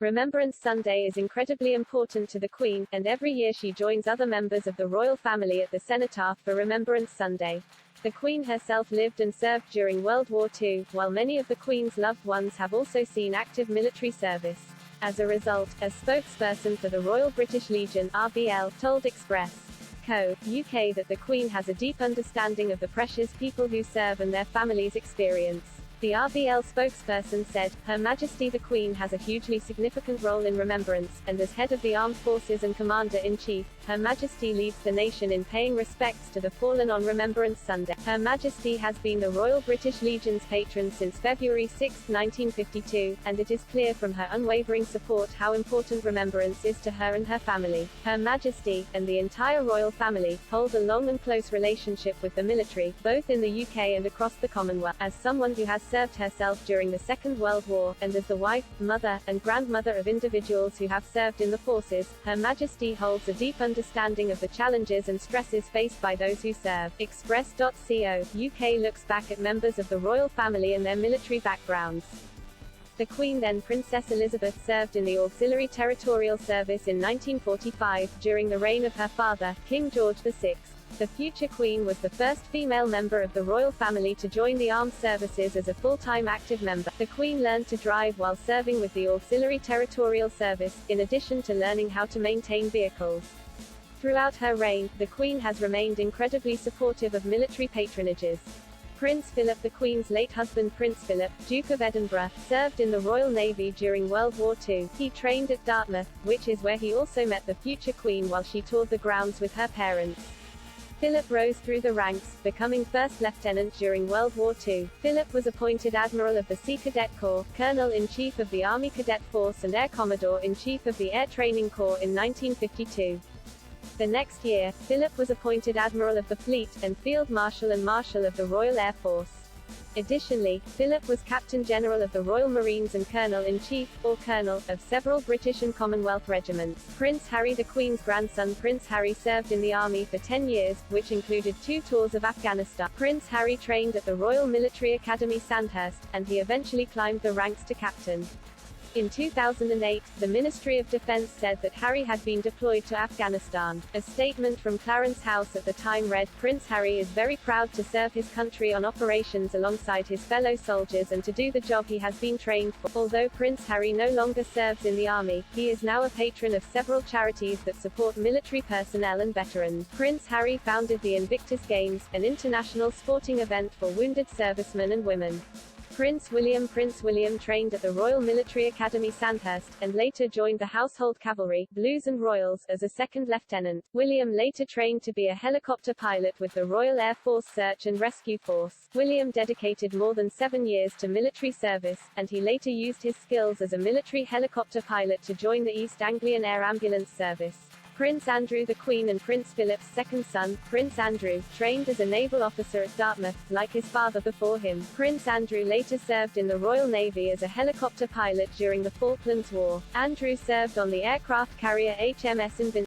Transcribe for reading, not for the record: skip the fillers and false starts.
Remembrance Sunday is incredibly important to the Queen, and every year she joins other members of the royal family at the cenotaph for Remembrance Sunday. The Queen herself lived and served during World War II, while many of the Queen's loved ones have also seen active military service. As a result, a spokesperson for the Royal British Legion (RBL) told Express. Co. UK that the Queen has a deep understanding of the precious people who serve and their families' experience. The RBL spokesperson said, "Her Majesty the Queen has a hugely significant role in remembrance, and as head of the armed forces and commander-in-chief, Her Majesty leads the nation in paying respects to the fallen on Remembrance Sunday. Her Majesty has been the Royal British Legion's patron since February 6, 1952, and it is clear from her unwavering support how important remembrance is to her and her family. Her Majesty, and the entire royal family, hold a long and close relationship with the military, both in the UK and across the Commonwealth. As someone who has served herself during the Second World War, and as the wife, mother, and grandmother of individuals who have served in the forces, Her Majesty holds a deep understanding of the challenges and stresses faced by those who serve." Express.co. UK looks back at members of the royal family and their military backgrounds. The Queen, then Princess Elizabeth, served in the Auxiliary Territorial Service in 1945, during the reign of her father, King George VI. The future Queen was the first female member of the royal family to join the armed services as a full-time active member. The Queen learned to drive while serving with the Auxiliary Territorial Service, in addition to learning how to maintain vehicles. Throughout her reign, the Queen has remained incredibly supportive of military patronages. Prince Philip, the Queen's late husband Prince Philip, Duke of Edinburgh, served in the Royal Navy during World War II. He trained at Dartmouth, which is where he also met the future Queen while she toured the grounds with her parents. Philip rose through the ranks, becoming First Lieutenant during World War II. Philip was appointed Admiral of the Sea Cadet Corps, Colonel-in-Chief of the Army Cadet Force and Air Commodore-in-Chief of the Air Training Corps in 1952. The next year, Philip was appointed Admiral of the Fleet, and Field Marshal and Marshal of the Royal Air Force. Additionally, Philip was Captain General of the Royal Marines and Colonel-in-Chief, or Colonel, of several British and Commonwealth regiments. Prince Harry, the Queen's grandson Prince Harry, served in the army for 10 years, which included 2 tours of Afghanistan. Prince Harry trained at the Royal Military Academy Sandhurst, and he eventually climbed the ranks to captain. In 2008, the Ministry of Defense said that Harry had been deployed to Afghanistan. A statement from Clarence House at the time read, "Prince Harry is very proud to serve his country on operations alongside his fellow soldiers and to do the job he has been trained for." Although Prince Harry no longer serves in the army, he is now a patron of several charities that support military personnel and veterans. Prince Harry founded the Invictus Games, an international sporting event for wounded servicemen and women. Prince William trained at the Royal Military Academy Sandhurst, and later joined the Household Cavalry, Blues and Royals, as a second lieutenant. William later trained to be a helicopter pilot with the Royal Air Force Search and Rescue Force. William dedicated more than 7 years to military service, and he later used his skills as a military helicopter pilot to join the East Anglian Air Ambulance Service. Prince Andrew, the Queen and Prince Philip's second son, Prince Andrew, trained as a naval officer at Dartmouth, like his father before him. Prince Andrew later served in the Royal Navy as a helicopter pilot during the Falklands War. Andrew served on the aircraft carrier HMS Invincible.